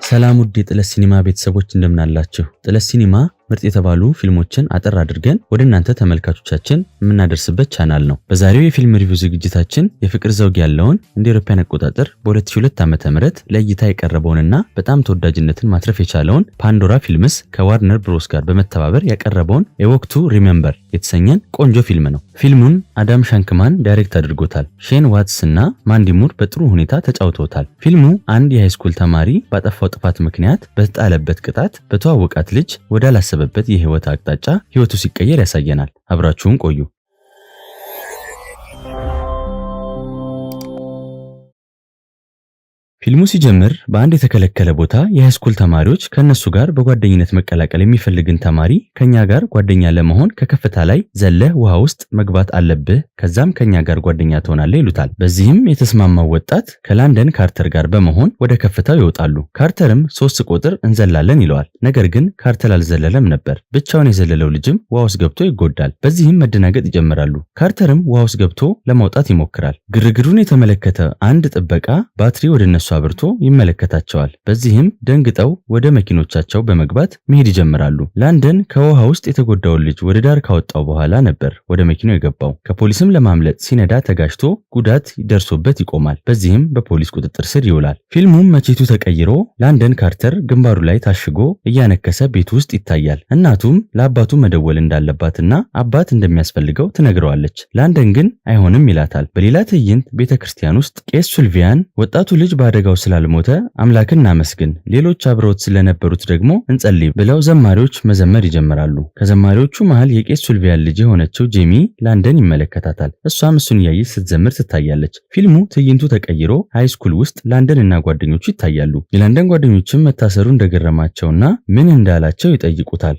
ሰላም ውድ የጥለት ሲኒማ ቤተሰቦች እንደምን አላችሁ? ጥለት ሲኒማ ምርጥ የተባሉ ፊልሞችን አጠር አድርገን ወደ እናንተ ተመልካቾቻችን የምናደርስበት ቻናል ነው። በዛሬው የፊልም ሪቪው ዝግጅታችን የፍቅር ዘውግ ያለውን እንደ አውሮፓውያን አቆጣጠር በ2002 ዓ.ም ለእይታ የቀረበውንና በጣም ተወዳጅነትን ማትረፍ የቻለውን ፓንዶራ ፊልምስ ከዋርነር ብሮስ ጋር በመተባበር ያቀረበውን ኤዎክ ቱ ሪሜምበር የተሰኘን ቆንጆ ፊልም ነው። ፊልሙን አዳም ሻንክማን ዳይሬክት አድርጎታል። ሼን ዋትስ እና ማንዲ ሙር በጥሩ ሁኔታ ተጫውተውታል። ፊልሙ አንድ የሃይስኩል ተማሪ ባጠፋው ጥፋት ምክንያት በተጣለበት ቅጣት በተዋወቃት ልጅ ወዳላሰበበት የህይወት አቅጣጫ ህይወቱ ሲቀየር ያሳየናል። አብራችሁን ቆዩ። ፊልሙ ሲጀምር በአንድ የተከለከለ ቦታ የሃይስኩል ተማሪዎች ከነሱ ጋር በጓደኝነት መቀላቀል የሚፈልግን ተማሪ ከኛ ጋር ጓደኛ ለመሆን ከከፍታ ላይ ዘለህ ውሃ ውስጥ መግባት አለብህ፣ ከዛም ከኛ ጋር ጓደኛ ትሆናለህ ይሉታል። በዚህም የተስማማው ወጣት ከላንደን ካርተር ጋር በመሆን ወደ ከፍታው ይወጣሉ። ካርተርም 3 ቁጥር እንዘላለን ይለዋል። ነገር ግን ካርተር አልዘለለም ነበር። ብቻውን የዘለለው ልጅም ውሃ ውስጥ ገብቶ ይጎዳል። በዚህም መደናገጥ ይጀምራሉ። ካርተርም ውሃ ውስጥ ገብቶ ለማውጣት ይሞክራል። ግርግሩን የተመለከተ አንድ ጥበቃ ባትሪ ወደ እነሱ አብርቶ ይመለከታቸዋል። በዚህም ደንግጠው ወደ መኪኖቻቸው በመግባት መሄድ ይጀምራሉ። ላንደን ከውሃ ውስጥ የተጎዳውን ልጅ ወደ ዳር ካወጣው በኋላ ነበር ወደ መኪናው የገባው። ከፖሊስም ለማምለጥ ሲነዳ ተጋጭቶ ጉዳት ደርሶበት ይቆማል። በዚህም በፖሊስ ቁጥጥር ስር ይውላል። ፊልሙም መቼቱ ተቀይሮ ላንደን ካርተር ግንባሩ ላይ ታሽጎ እያነከሰ ቤት ውስጥ ይታያል። እናቱም ለአባቱ መደወል እንዳለባትና አባት እንደሚያስፈልገው ትነግረዋለች። ላንደን ግን አይሆንም ይላታል። በሌላ ትዕይንት ቤተክርስቲያን ውስጥ ቄስ ሱልቪያን ወጣቱ ልጅ አደጋው ስላልሞተ አምላክን እናመስግን፣ ሌሎች አብረውት ስለነበሩት ደግሞ እንጸልይ ብለው ዘማሪዎች መዘመር ይጀምራሉ። ከዘማሪዎቹ መሃል የቄስ ሱልቪያን ልጅ የሆነችው ጄሚ ላንደን ይመለከታታል። እሷም እሱን እያየች ስትዘምር ትታያለች። ፊልሙ ትዕይንቱ ተቀይሮ ሃይስኩል ውስጥ ላንደን እና ጓደኞቹ ይታያሉ። የላንደን ጓደኞችም መታሰሩ እንደገረማቸውና ምን እንዳላቸው ይጠይቁታል።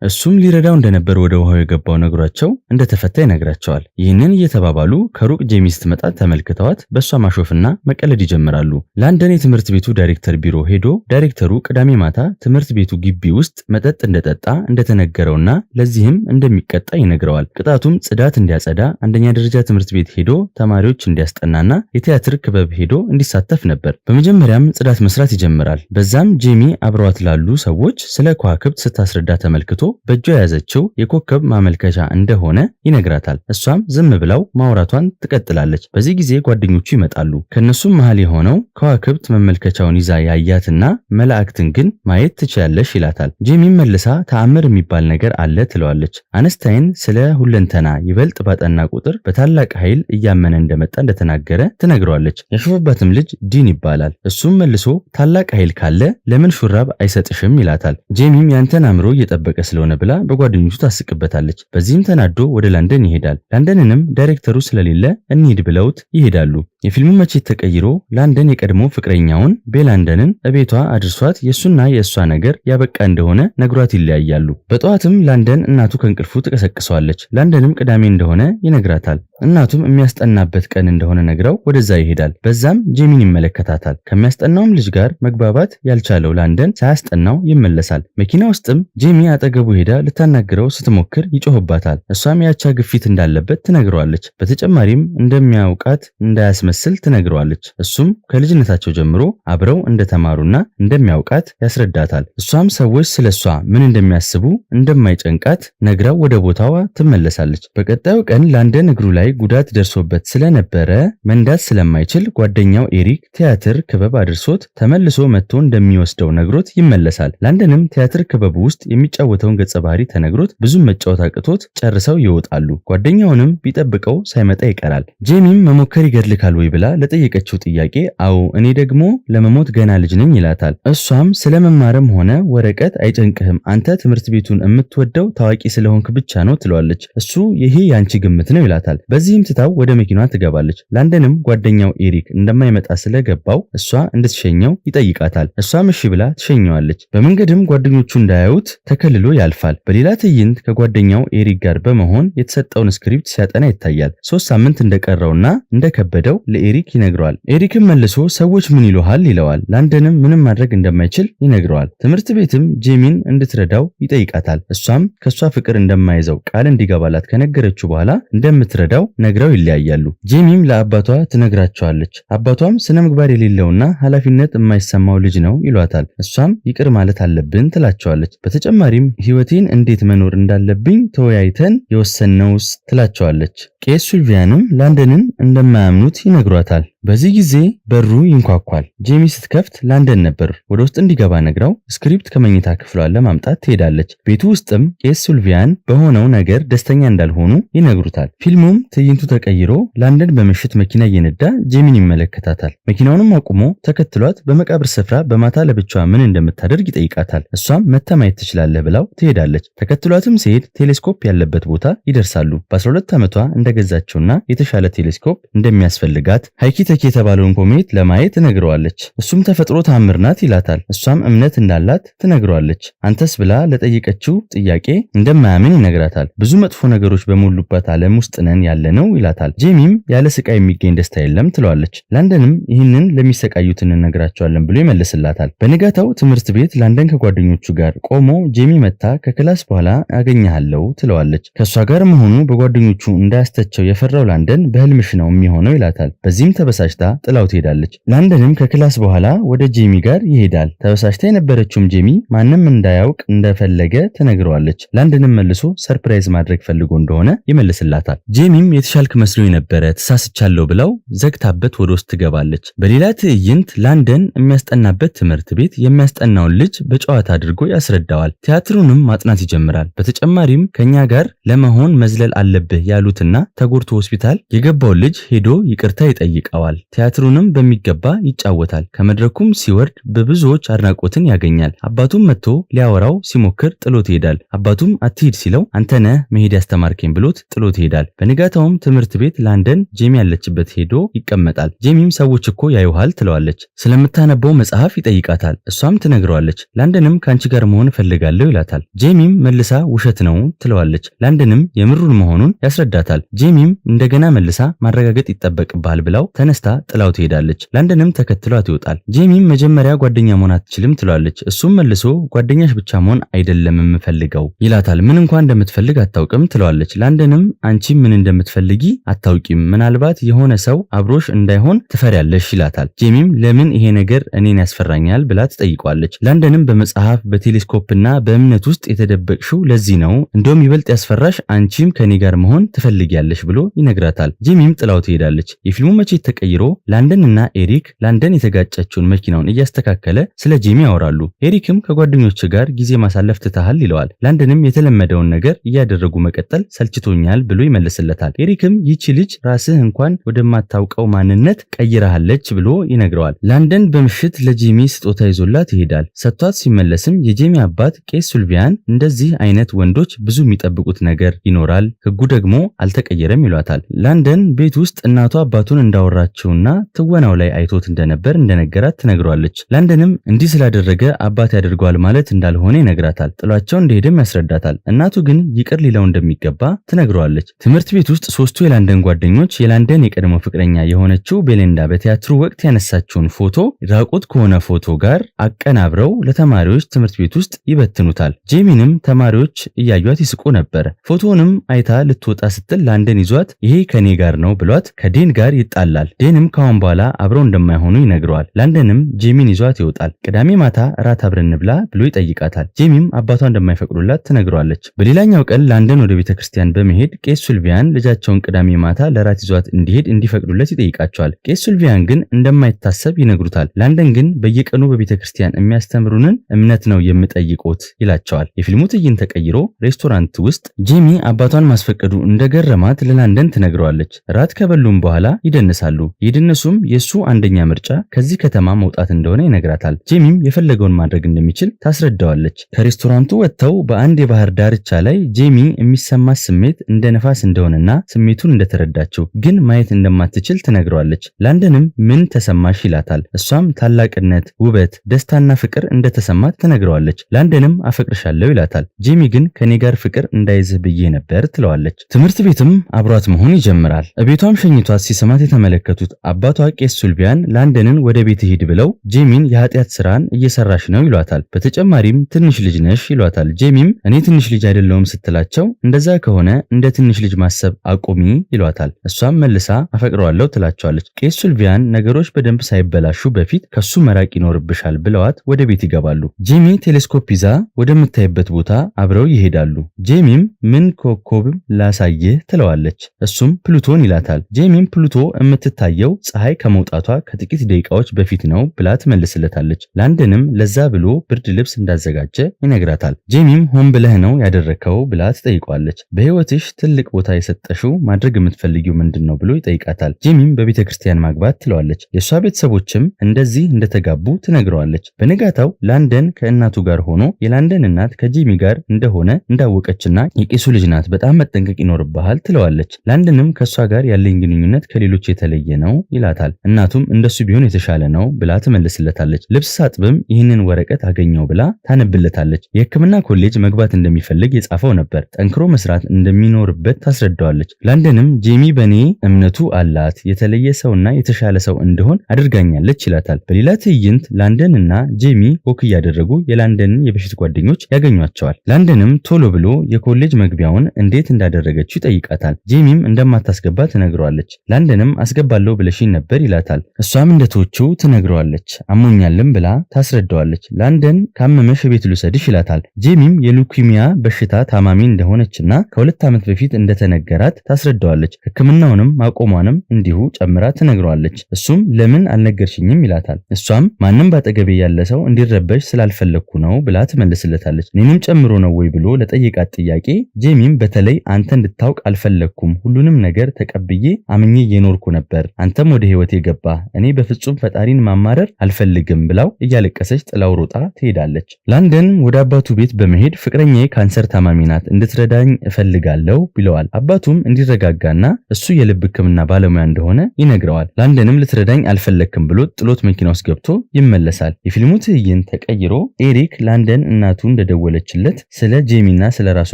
እሱም ሊረዳው እንደነበር ወደ ውሃው የገባው ነግሯቸው እንደተፈታ ይነግራቸዋል። ይህንን እየተባባሉ ከሩቅ ጄሚ ስትመጣ ተመልክተዋት በእሷ ማሾፍና መቀለድ ይጀምራሉ። ላንደን የትምህርት ቤቱ ዳይሬክተር ቢሮ ሄዶ ዳይሬክተሩ ቅዳሜ ማታ ትምህርት ቤቱ ግቢ ውስጥ መጠጥ እንደጠጣ እንደተነገረውና ለዚህም እንደሚቀጣ ይነግረዋል። ቅጣቱም ጽዳት እንዲያጸዳ፣ አንደኛ ደረጃ ትምህርት ቤት ሄዶ ተማሪዎች እንዲያስጠናና የቲያትር ክበብ ሄዶ እንዲሳተፍ ነበር። በመጀመሪያም ጽዳት መስራት ይጀምራል። በዛም ጄሚ አብረዋት ላሉ ሰዎች ስለ ከዋክብት ስታስረዳ ተመልክቶ በእጇ የያዘችው የኮከብ ማመልከቻ እንደሆነ ይነግራታል። እሷም ዝም ብላው ማውራቷን ትቀጥላለች። በዚህ ጊዜ ጓደኞቹ ይመጣሉ። ከነሱም መሃል የሆነው ከዋክብት መመልከቻውን ይዛ ያያትና መላእክትን ግን ማየት ትችያለሽ ይላታል። ጄሚም መልሳ ተአምር የሚባል ነገር አለ ትለዋለች። አነስታይን ስለ ሁለንተና ይበልጥ ባጠና ቁጥር በታላቅ ኃይል እያመነ እንደመጣ እንደተናገረ ትነግረዋለች። ያሾፈባትም ልጅ ዲን ይባላል። እሱም መልሶ ታላቅ ኃይል ካለ ለምን ሹራብ አይሰጥሽም ይላታል። ጄሚም ያንተን አእምሮ እየጠበቀ ስለሆነ ብላ በጓደኞቹ ታስቅበታለች። በዚህም ተናዶ ወደ ላንደን ይሄዳል። ላንደንንም ዳይሬክተሩ ስለሌለ እንሂድ ብለውት ይሄዳሉ። የፊልሙ መቼት ተቀይሮ ላንደን የቀድሞ ፍቅረኛውን ቤላንደንን እቤቷ አድርሷት የሱና የእሷ ነገር ያበቃ እንደሆነ ነግሯት ይለያያሉ። በጠዋትም ላንደን እናቱ ከእንቅልፉ ትቀሰቅሰዋለች። ላንደንም ቅዳሜ እንደሆነ ይነግራታል። እናቱም የሚያስጠናበት ቀን እንደሆነ ነግራው ወደዛ ይሄዳል። በዛም ጄሚን ይመለከታታል። ከሚያስጠናውም ልጅ ጋር መግባባት ያልቻለው ላንደን ሳያስጠናው ይመለሳል። መኪና ውስጥም ጄሚ አጠገቡ ሄዳ ልታናግረው ስትሞክር ይጮህባታል። እሷም ያቻ ግፊት እንዳለበት ትነግረዋለች። በተጨማሪም እንደሚያውቃት እንዳያስመስል ትነግረዋለች። እሱም ከልጅነታቸው ጀምሮ አብረው እንደተማሩና እንደሚያውቃት ያስረዳታል። እሷም ሰዎች ስለሷ ምን እንደሚያስቡ እንደማይጨንቃት ነግራው ወደ ቦታዋ ትመለሳለች። በቀጣዩ ቀን ላንደን እግሩ ላይ ጉዳት ደርሶበት ስለነበረ መንዳት ስለማይችል ጓደኛው ኤሪክ ቲያትር ክበብ አድርሶት ተመልሶ መጥቶ እንደሚወስደው ነግሮት ይመለሳል። ላንደንም ቲያትር ክበቡ ውስጥ የሚጫወተውን ገጸ ባህሪ ተነግሮት ብዙም መጫወት አቅቶት ጨርሰው ይወጣሉ። ጓደኛውንም ቢጠብቀው ሳይመጣ ይቀራል። ጄሚም መሞከር ይገድልካል ወይ ብላ ለጠየቀችው ጥያቄ አዎ እኔ ደግሞ ለመሞት ገና ልጅ ነኝ ይላታል። እሷም ስለመማርም ሆነ ወረቀት አይጨንቅህም፣ አንተ ትምህርት ቤቱን የምትወደው ታዋቂ ስለሆንክ ብቻ ነው ትለዋለች። እሱ ይሄ ያንቺ ግምት ነው ይላታል። በዚህም ትታው ወደ መኪናዋ ትገባለች። ላንደንም ጓደኛው ኤሪክ እንደማይመጣ ስለገባው እሷ እንድትሸኘው ይጠይቃታል። እሷም እሺ ብላ ትሸኘዋለች። በመንገድም ጓደኞቹ እንዳያዩት ተከልሎ ያልፋል። በሌላ ትዕይንት ከጓደኛው ኤሪክ ጋር በመሆን የተሰጠውን ስክሪፕት ሲያጠና ይታያል። 3 ሳምንት እንደቀረውና እንደከበደው ለኤሪክ ይነግረዋል። ኤሪክም መልሶ ሰዎች ምን ይሉሃል ይለዋል። ላንደንም ምንም ማድረግ እንደማይችል ይነግረዋል። ትምህርት ቤትም ጄሚን እንድትረዳው ይጠይቃታል። እሷም ከሷ ፍቅር እንደማይዘው ቃል እንዲገባላት ከነገረችው በኋላ እንደምትረዳው ነግረው ይለያያሉ። ጄሚም ለአባቷ ትነግራቸዋለች። አባቷም ስነ ምግባር የሌለውና ኃላፊነት የማይሰማው ልጅ ነው ይሏታል። እሷም ይቅር ማለት አለብን ትላቸዋለች። በተጨማሪም ሕይወቴን እንዴት መኖር እንዳለብኝ ተወያይተን የወሰነውስ ትላቸዋለች። ቄስ ሱልቪያንም ላንደንን እንደማያምኑት ይነግሯታል። በዚህ ጊዜ በሩ ይንኳኳል። ጄሚ ስትከፍት ላንደን ነበር። ወደ ውስጥ እንዲገባ ነግራው ስክሪፕት ከመኝታ ክፍሏ ለማምጣት ትሄዳለች። ቤቱ ውስጥም ቄስ ሱልቪያን በሆነው ነገር ደስተኛ እንዳልሆኑ ይነግሩታል። ፊልሙም ትዕይንቱ ተቀይሮ ላንደን በምሽት መኪና እየነዳ ጄሚን ይመለከታታል። መኪናውንም አቁሞ ተከትሏት በመቃብር ስፍራ በማታ ለብቻዋ ምን እንደምታደርግ ይጠይቃታል። እሷም መታ ማየት ትችላለህ ብላው ትሄዳለች። ተከትሏትም ሲሄድ ቴሌስኮፕ ያለበት ቦታ ይደርሳሉ። በ12 ዓመቷ እንደገዛቸውና የተሻለ ቴሌስኮፕ እንደሚያስፈልጋት ሃይኪ የተባለውን ኮሜት ለማየት ትነግረዋለች። እሱም ተፈጥሮ ታምር ናት ይላታል። እሷም እምነት እንዳላት ትነግረዋለች። አንተስ ብላ ለጠየቀችው ጥያቄ እንደማያምን ይነግራታል። ብዙ መጥፎ ነገሮች በሞሉባት ዓለም ውስጥ ነን ያለነው ይላታል። ጄሚም ያለ ስቃይ የሚገኝ ደስታ የለም ትለዋለች። ላንደንም ይህንን ለሚሰቃዩት እንነግራቸዋለን ብሎ ይመልስላታል። በንጋታው ትምህርት ቤት ላንደን ከጓደኞቹ ጋር ቆሞ ጄሚ መታ ከክላስ በኋላ አገኘሃለሁ ትለዋለች። ከእሷ ጋር መሆኑ በጓደኞቹ እንዳያስተቸው የፈራው ላንደን በህልምሽ ነው የሚሆነው ይላታል። በዚህም ተበሳጭታ ጥላው ትሄዳለች። ላንደንም ከክላስ በኋላ ወደ ጄሚ ጋር ይሄዳል። ተበሳጭታ የነበረችውም ጄሚ ማንም እንዳያውቅ እንደፈለገ ትነግረዋለች። ላንደንም መልሶ ሰርፕራይዝ ማድረግ ፈልጎ እንደሆነ ይመልስላታል። ጄሚም የተሻልክ መስሎኝ ነበረ ተሳስቻለሁ ብለው ዘግታበት ወደ ውስጥ ትገባለች። በሌላ ትዕይንት ላንደን የሚያስጠናበት ትምህርት ቤት የሚያስጠናውን ልጅ በጨዋታ አድርጎ ያስረዳዋል። ቲያትሩንም ማጥናት ይጀምራል። በተጨማሪም ከኛ ጋር ለመሆን መዝለል አለብህ ያሉትና ተጎድቶ ሆስፒታል የገባውን ልጅ ሄዶ ይቅርታ ይጠይቀዋል። ቲያትሩንም በሚገባ ይጫወታል። ከመድረኩም ሲወርድ በብዙዎች አድናቆትን ያገኛል። አባቱም መጥቶ ሊያወራው ሲሞክር ጥሎት ይሄዳል። አባቱም አትሂድ ሲለው አንተነህ መሄድ ያስተማርከኝ ብሎት ጥሎት ይሄዳል። በንጋታውም ትምህርት ቤት ላንደን ጄሚ ያለችበት ሄዶ ይቀመጣል። ጄሚም ሰዎች እኮ ያዩሃል ትለዋለች። ስለምታነበው መጽሐፍ ይጠይቃታል። እሷም ትነግረዋለች። ላንደንም ከአንቺ ጋር መሆን እፈልጋለሁ ይላታል። ጄሚም መልሳ ውሸት ነው ትለዋለች። ላንደንም የምሩን መሆኑን ያስረዳታል። ጄሚም እንደገና መልሳ ማረጋገጥ ይጠበቅብሃል ብላው ተነስታ ጥላው ትሄዳለች። ላንደንም ተከትሏት ይወጣል። ጄሚም መጀመሪያ ጓደኛ መሆን አትችልም ትለዋለች። እሱም መልሶ ጓደኛሽ ብቻ መሆን አይደለም የምፈልገው ይላታል። ምን እንኳን እንደምትፈልግ አታውቅም ትለዋለች። ላንደንም አንቺ ምን እንደምትፈልጊ አታውቂም፣ ምናልባት የሆነ ሰው አብሮሽ እንዳይሆን ትፈሪያለሽ ይላታል። ጄሚም ለምን ይሄ ነገር እኔን ያስፈራኛል ብላ ትጠይቋለች። ላንደንም በመጽሐፍ በቴሌስኮፕና በእምነት ውስጥ የተደበቅሽው ለዚህ ነው፣ እንደውም ይበልጥ ያስፈራሽ አንቺም ከኔ ጋር መሆን ትፈልጊያለሽ ብሎ ይነግራታል። ጄሚም ጥላው ትሄዳለች። የፊልሙ መቼት ተቀይሮ ላንደን እና ኤሪክ ላንደን የተጋጨችውን መኪናውን እያስተካከለ ስለ ጄሚ ያወራሉ። ኤሪክም ከጓደኞች ጋር ጊዜ ማሳለፍ ትተሃል ይለዋል። ላንደንም የተለመደውን ነገር እያደረጉ መቀጠል ሰልችቶኛል ብሎ ይመልስለታል። ኤሪክም ይቺ ልጅ ራስህ እንኳን ወደማታውቀው ማንነት ቀይራሃለች ብሎ ይነግረዋል። ላንደን በምሽት ለጄሚ ስጦታ ይዞላት ይሄዳል። ሰጥቷት ሲመለስም የጄሚ አባት ቄስ ሱልቪያን እንደዚህ አይነት ወንዶች ብዙ የሚጠብቁት ነገር ይኖራል፣ ህጉ ደግሞ አልተቀየረም ይሏታል። ላንደን ቤት ውስጥ እናቷ አባቱን እንዳወራቸውና ትወናው ላይ አይቶት እንደነበር እንደነገራት ትነግሯለች። ላንደንም እንዲህ ስላደረገ አባት ያደርገዋል ማለት እንዳልሆነ ይነግራታል። ጥሏቸው እንደሄደም ያስረዳታል። እናቱ ግን ይቅር ሊለው እንደሚገባ ትነግሯለች። ትምህርት ቤት ውስጥ ሶስቱ የላንደን ጓደኞች የላንደን የቀድሞ ፍቅረኛ የሆነችው ቤሌንዳ በቲያትሩ ወቅት ያነሳችውን ፎቶ ራቁት ከሆነ ፎቶ ጋር አቀናብረው ለተማሪዎች ትምህርት ቤት ውስጥ ይበትኑታል። ጄሚንም ተማሪዎች እያዩት ይስቁ ነበር። ፎቶውንም አይታ ልትወጣ ስትል ላንደን ይዟት ይሄ ከኔ ጋር ነው ብሏት ከዴን ጋር ይጣላል። ዴንም ካሁን በኋላ አብረው እንደማይሆኑ ይነግረዋል። ላንደንም ጄሚን ይዟት ይወጣል። ቅዳሜ ማታ እራት አብረን እንብላ ብሎ ይጠይቃታል። ጄሚም አባቷ እንደማይፈቅዱላት ትነግረዋለች። በሌላኛው ቀን ላንደን ወደ ቤተክርስቲያን በመሄድ ቄስ ሱልቪያን ልጃቸውን ቅዳሜ ማታ ለራት ይዟት እንዲሄድ እንዲፈቅዱለት ይጠይቃቸዋል። ቄስ ሱልቪያን ግን እንደማይታሰብ ይነግሩታል። ላንደን ግን በየቀኑ በቤተክርስቲያን የሚያስተምሩንን እምነት ነው የምጠይቁት ይላቸዋል። የፊልሙ ትዕይንት ተቀይሮ ሬስቶራንት ውስጥ ጄሚ አባቷን ማስፈቀዱ እንደገረማት ለላንደን ትነግረዋለች። ራት ከበሉም በኋላ ይደንሳሉ። ይደነሱም የሱ አንደኛ ምርጫ ከዚህ ከተማ መውጣት እንደሆነ ይነግራታል። ጄሚም የፈለገውን ማድረግ እንደሚችል ታስረዳዋለች። ከሬስቶራንቱ ወጥተው በአንድ የባህር ዳርቻ ላይ ጄሚ የሚሰማት ስሜት እንደ ነፋስ እንደሆነና ስሜቱን እንደተረዳችው ግን ማየት እንደማትችል ትነግረዋለች። ላንደንም ምን ተሰማሽ ይላታል። እሷም ታላቅነት፣ ውበት፣ ደስታና ፍቅር እንደተሰማት ትነግረዋለች። ላንደንም አፈቅርሻለሁ ይላታል። ጄሚ ግን ከኔ ጋር ፍቅር እንዳይዝህ ብዬ ነበር ትለዋለች። ትምህርት ቤትም አብሯት መሆን ይጀምራል። እቤቷም ሸኝቷት ሲሰማት የተመለከቱ የተመለከቱት አባቷ ቄስ ሱልቪያን ላንደንን ወደ ቤት ሂድ ብለው ጄሚን የኃጢአት ስራን እየሰራሽ ነው ይሏታል። በተጨማሪም ትንሽ ልጅ ነሽ ይሏታል። ጄሚም እኔ ትንሽ ልጅ አይደለሁም ስትላቸው እንደዛ ከሆነ እንደ ትንሽ ልጅ ማሰብ አቁሚ ይሏታል። እሷም መልሳ አፈቅረዋለሁ ትላቸዋለች። ቄስ ሱልቪያን ነገሮች በደንብ ሳይበላሹ በፊት ከሱ መራቅ ይኖርብሻል ብለዋት ወደ ቤት ይገባሉ። ጄሚ ቴሌስኮፕ ይዛ ወደምታይበት ቦታ አብረው ይሄዳሉ። ጄሚም ምን ኮከብም ላሳየህ ትለዋለች። እሱም ፕሉቶን ይላታል። ጄሚም ፕሉቶ የምትታየው ፀሐይ ከመውጣቷ ከጥቂት ደቂቃዎች በፊት ነው ብላ ትመልስለታለች። ላንደንም ለዛ ብሎ ብርድ ልብስ እንዳዘጋጀ ይነግራታል። ጄሚም ሆን ብለህ ነው ያደረከው ብላ ትጠይቀዋለች። በህይወትሽ ትልቅ ቦታ የሰጠሽው ማድረግ የምትፈልጊው ምንድን ነው ብሎ ይጠይቃታል። ጄሚም በቤተክርስቲያን ማግባት ትለዋለች። የእሷ ቤተሰቦችም እንደዚህ እንደተጋቡ ትነግረዋለች። በነጋታው ላንደን ከእናቱ ጋር ሆኖ የላንደን እናት ከጄሚ ጋር እንደሆነ እንዳወቀችና የቄሱ ልጅ ናት በጣም መጠንቀቅ ይኖርብሃል ትለዋለች። ላንደንም ከእሷ ጋር ያለኝ ግንኙነት ከሌሎች የተለየ ነው ይላታል። እናቱም እንደሱ ቢሆን የተሻለ ነው ብላ ትመልስለታለች። ልብስ ሳጥብም ይህንን ወረቀት አገኘው ብላ ታነብለታለች። የሕክምና ኮሌጅ መግባት እንደሚፈልግ የጻፈው ነበር። ጠንክሮ መስራት እንደሚኖርበት ታስረዳዋለች። ላንደንም ጄሚ በኔ እምነቱ አላት የተለየ ሰውና የተሻለ ሰው እንደሆን አድርጋኛለች ይላታል። በሌላ ትዕይንት ላንደን እና ጄሚ ወክ እያደረጉ የላንደንን የበፊት ጓደኞች ያገኟቸዋል። ላንደንም ቶሎ ብሎ የኮሌጅ መግቢያውን እንዴት እንዳደረገችው ይጠይቃታል። ጄሚም እንደማታስገባ ትነግረዋለች። ላንደንም አስገባለሁ ብለሽኝ ነበር ይላታል። እሷም እንደተወችው ትነግረዋለች። አሞኛልም ብላ ታስረዳዋለች። ላንደን ካመመሽ ቤት ልውሰድሽ ይላታል። ጄሚም የሉኪሚያ በሽታ ታማሚ እንደሆነችና ከ2 ዓመት በፊት እንደተነገራት ታስረዳዋለች። ሕክምናውንም ማቆሟንም እንዲሁ ጨምራ ትነግረዋለች። እሱም ለምን አልነገርሽኝም ይላታል። እሷም ማንም ባጠገቤ ያለ ሰው እንዲረበሽ ስላልፈለግኩ ነው ብላ ትመልስለታለች። እኔንም ጨምሮ ነው ወይ ብሎ ለጠየቃት ጥያቄ ጄሚም በተለይ አንተ እንድታውቅ አልፈለግኩም፣ ሁሉንም ነገር ተቀብዬ አምኜ እየኖርኩ ነበር፣ አንተም ወደ ህይወቴ ገባ፣ እኔ በፍጹም ፈጣሪን ማማረር አልፈልግም ብላው እያለቀሰች ጥላው ሮጣ ትሄዳለች። ላንደን ወደ አባቱ ቤት በመሄድ ፍቅረኛዬ ካንሰር ታማሚ ናት እንድትረዳኝ እፈልጋለሁ ብለዋል። አባቱም እንዲረጋጋና እሱ የልብ ሕክምና ባለሙያ እንደሆነ ይነግረዋል። ላንደንም ልትረዳኝ አልፈለግክም ብሎ ጥሎት መኪና ውስጥ ገብቶ ይመለሳል። የፊልሙ ትዕይንት ተቀይሮ ኤሪክ ላንደን እናቱ እንደደወለችለት ስለ ጄሚና ስለ ራሱ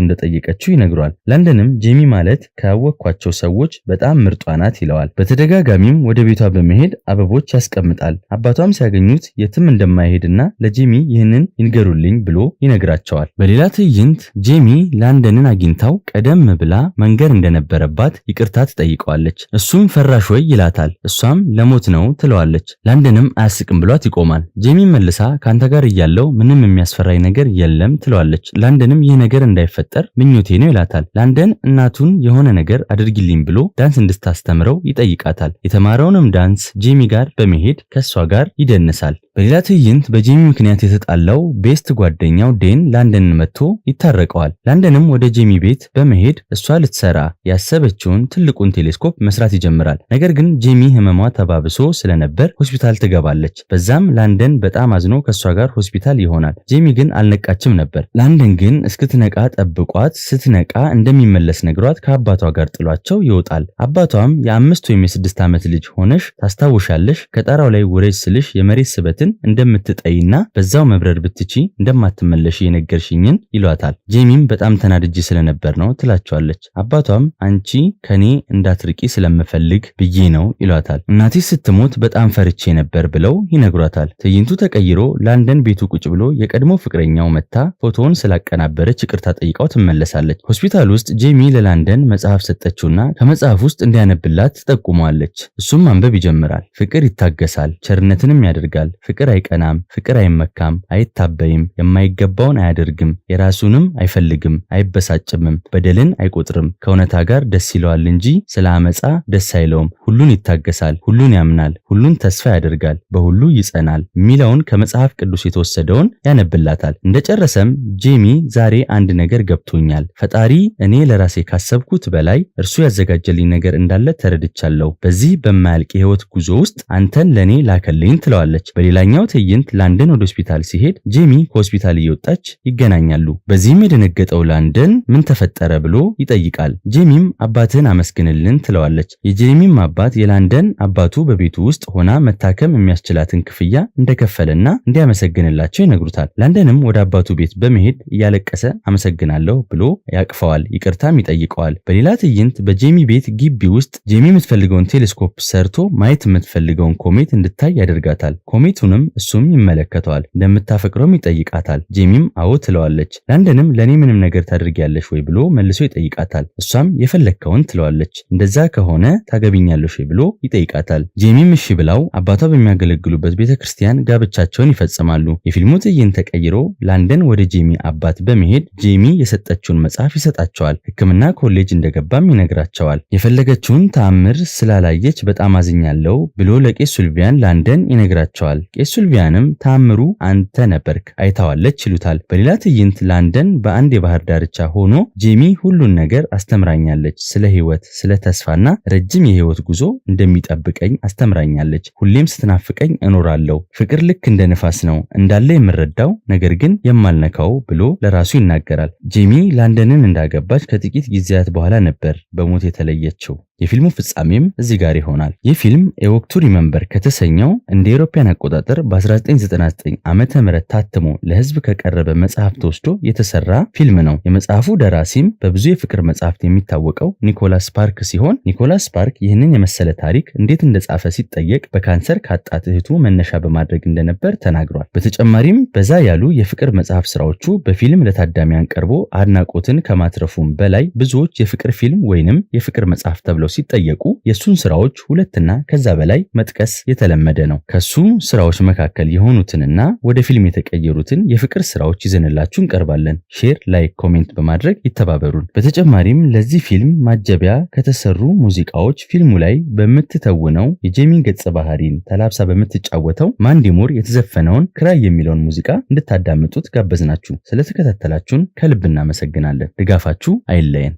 እንደጠየቀችው ይነግረዋል። ላንደንም ጄሚ ማለት ካወቅኳቸው ሰዎች በጣም ምርጧ ናት ይለዋል። በተደጋጋሚም ወደ ቤቷ በመሄድ አበቦች ያስቀምጣል። አባቷም ሲያገኙት የትም እንደማይሄድና ለጄሚ ይህንን ይንገሩልኝ ብሎ ይነግራቸዋል። በሌላ ትዕይንት ጄሚ ላንደንን አግኝታው ቀደም ብላ መንገር እንደነበረባት ይቅርታ ትጠይቀዋለች። እሱም ፈራሽ ወይ ይላታል። እሷም ለሞት ነው ትለዋለች። ላንደንም አያስቅም ብሏት ይቆማል። ጄሚ መልሳ ካንተ ጋር እያለው ምንም የሚያስፈራኝ ነገር የለም ትለዋለች። ላንደንም ይህ ነገር እንዳይፈጠር ምኞቴ ነው ይላታል። ላንደን እናቱን የሆነ ነገር አድርጊልኝ ብሎ ዳንስ እንድታስተምረው ይጠይቃታል። የተማረውንም ዳንስ ጄሚ ጋር በመሄድ ከሷ ጋር ይደንሳል። በሌላ ትዕይንት በጄሚ ምክንያት የተጣላው ቤስት ጓደኛው ዴን ላንደንን መጥቶ ይታረቀዋል። ላንደንም ወደ ጄሚ ቤት በመሄድ እሷ ልትሰራ ያሰበችውን ትልቁን ቴሌስኮፕ መስራት ይጀምራል። ነገር ግን ጄሚ ህመሟ ተባብሶ ስለነበር ሆስፒታል ትገባለች። በዛም ላንደን በጣም አዝኖ ከሷ ጋር ሆስፒታል ይሆናል። ጄሚ ግን አልነቃችም ነበር። ላንደን ግን እስክትነቃ ጠብቋት፣ ስትነቃ እንደሚመለስ ነግሯት ከአባቷ ጋር ጥሏቸው ይወጣል። አባቷም የ5 ወይም የ6 ዓመት ልጅ ሆነሽ ታስታውሻለሽ ከጣራው ላይ ውረጅ ስልሽ የመሬት ስበትን እንደምትጠይና በዛው መብረር ብትቺ እንደማትመለሽ የነገርሽኝን ይሏታል። ጄሚም በጣም ተናድጄ ስለነበር ነው ትላቸዋለች። አባቷም አንቺ ከኔ እንዳትርቂ ስለምፈልግ ብዬ ነው ይሏታል። እናቴ ስትሞት በጣም ፈርቼ ነበር ብለው ይነግሯታል። ትዕይንቱ ተቀይሮ ላንደን ቤቱ ቁጭ ብሎ የቀድሞ ፍቅረኛው መታ ፎቶውን ስላቀናበረች ይቅርታ ጠይቃው ትመለሳለች። ሆስፒታል ውስጥ ጄሚ ለላንደን መጽሐፍ ሰጠችውና ከመጽሐፍ ውስጥ እንዲያነብላት ትጠቁመዋለች። እሱም ማንበብ ይጀምራል። ፍቅር ይታገሳል፣ ቸርነትንም ያደርጋል። ፍቅር አይቀናም፣ ፍቅር አይመካም፣ አይታበይም፣ የማይገባውን አያደርግም፣ የራሱንም አይፈልግም፣ አይበሳጭምም፣ በደልን አይቆጥርም፣ ከእውነታ ጋር ደስ ይለዋል እንጂ ስለ አመፃ ደስ አይለውም፣ ሁሉን ይታገሳል፣ ሁሉን ያምናል፣ ሁሉን ተስፋ ያደርጋል፣ በሁሉ ይጸናል የሚለውን ከመጽሐፍ ቅዱስ የተወሰደውን ያነብላታል። እንደጨረሰም ጄሚ ዛሬ አንድ ነገር ገብቶኛል፣ ፈጣሪ እኔ ለራሴ ካሰብኩት በላይ እርሱ ያዘጋጀልኝ ነገር እንዳለ ተረድቻለሁ፣ በዚህ በማያልቅ የህይወት ጉዞ ውስጥ አንተን ለኔ ላከልኝ ትለዋለች። በሌላኛው ትዕይንት ላንደን ወደ ሆስፒታል ሲሄድ ጄሚ ከሆስፒታል እየወጣች ይገናኛሉ። በዚህም የደነገጠው ላንደን ምን ተፈጠረ ብሎ ይጠይቃል። ጄሚም አባትህን አመስግንልን ትለዋለች። የጄሚም አባት የላንደን አባቱ በቤቱ ውስጥ ሆና መታከም የሚያስችላትን ክፍያ እንደከፈለና እንዲያመሰግንላቸው ይነግሩታል። ላንደንም ወደ አባቱ ቤት በመሄድ እያለቀሰ አመሰግናለሁ ብሎ ያቅፈዋል፣ ይቅርታም ይጠይቀዋል። በሌላ ትዕይንት በጄሚ ቤት ግቢ ውስጥ ጄሚ የምትፈልገውን ቴሌስኮፕ ቴሌስኮፕ ሰርቶ ማየት የምትፈልገውን ኮሜት እንድታይ ያደርጋታል። ኮሜቱንም እሱም ይመለከተዋል። እንደምታፈቅረውም ይጠይቃታል። ጄሚም አዎ ትለዋለች። ላንደንም ለኔ ምንም ነገር ታደርጊያለሽ ወይ ብሎ መልሶ ይጠይቃታል። እሷም የፈለግከውን ትለዋለች። እንደዛ ከሆነ ታገቢኛለሽ ወይ ብሎ ይጠይቃታል። ጄሚም እሺ ብላው አባቷ በሚያገለግሉበት ቤተክርስቲያን ጋብቻቸውን ይፈጽማሉ። የፊልሙ ትዕይንት ተቀይሮ ላንደን ወደ ጄሚ አባት በመሄድ ጄሚ የሰጠችውን መጽሐፍ ይሰጣቸዋል። ሕክምና ኮሌጅ እንደገባም ይነግራቸዋል። የፈለገችውን ተአምር ስላላየች በጣም አዝኛለሁ ብሎ ለቄስ ሱልቪያን ላንደን ይነግራቸዋል። ቄስ ሱልቪያንም ተአምሩ አንተ ነበርክ አይታዋለች ይሉታል። በሌላ ትዕይንት ላንደን በአንድ የባህር ዳርቻ ሆኖ ጄሚ ሁሉን ነገር አስተምራኛለች፣ ስለ ህይወት፣ ስለ ተስፋና ረጅም የህይወት ጉዞ እንደሚጠብቀኝ አስተምራኛለች። ሁሌም ስትናፍቀኝ እኖራለሁ። ፍቅር ልክ እንደ ንፋስ ነው እንዳለ የምረዳው ነገር ግን የማልነካው ብሎ ለራሱ ይናገራል። ጄሚ ላንደንን እንዳገባች ከጥቂት ጊዜያት በኋላ ነበር በሞት የተለየችው። የፊልሙ ፍጻሜም እዚህ ጋር ይሆናል። ይህ ፊልም ኤ ወክ ቱ ሪመምበር ከተሰኘው እንደ አውሮፓውያን አቆጣጠር በ1999 ዓመተ ምህረት ታትሞ ለህዝብ ከቀረበ መጽሐፍ ተወስዶ የተሰራ ፊልም ነው። የመጽሐፉ ደራሲም በብዙ የፍቅር መጽሐፍት የሚታወቀው ኒኮላስ ስፓርክ ሲሆን ኒኮላስ ስፓርክ ይህንን የመሰለ ታሪክ እንዴት እንደጻፈ ሲጠየቅ በካንሰር ካጣት እህቱ መነሻ በማድረግ እንደነበር ተናግሯል። በተጨማሪም በዛ ያሉ የፍቅር መጽሐፍ ስራዎቹ በፊልም ለታዳሚያን ቀርቦ አድናቆትን ከማትረፉም በላይ ብዙዎች የፍቅር ፊልም ወይንም የፍቅር መጽሐፍ ተብለው ሲጠየቁ የሱን ስራዎች ሁለትና ከዛ በላይ መጥቀስ የተለመደ ነው። ከሱ ስራዎች መካከል የሆኑትንና ወደ ፊልም የተቀየሩትን የፍቅር ስራዎች ይዘንላችሁ እንቀርባለን። ሼር፣ ላይክ፣ ኮሜንት በማድረግ ይተባበሩን። በተጨማሪም ለዚህ ፊልም ማጀቢያ ከተሰሩ ሙዚቃዎች ፊልሙ ላይ በምትተውነው የጄሚን ገጸ ባህሪን ተላብሳ በምትጫወተው ማንዲ ሙር የተዘፈነውን ክራይ የሚለውን ሙዚቃ እንድታዳምጡት ጋበዝናችሁ። ስለተከታተላችሁን ከልብ እናመሰግናለን። ድጋፋችሁ አይለየን።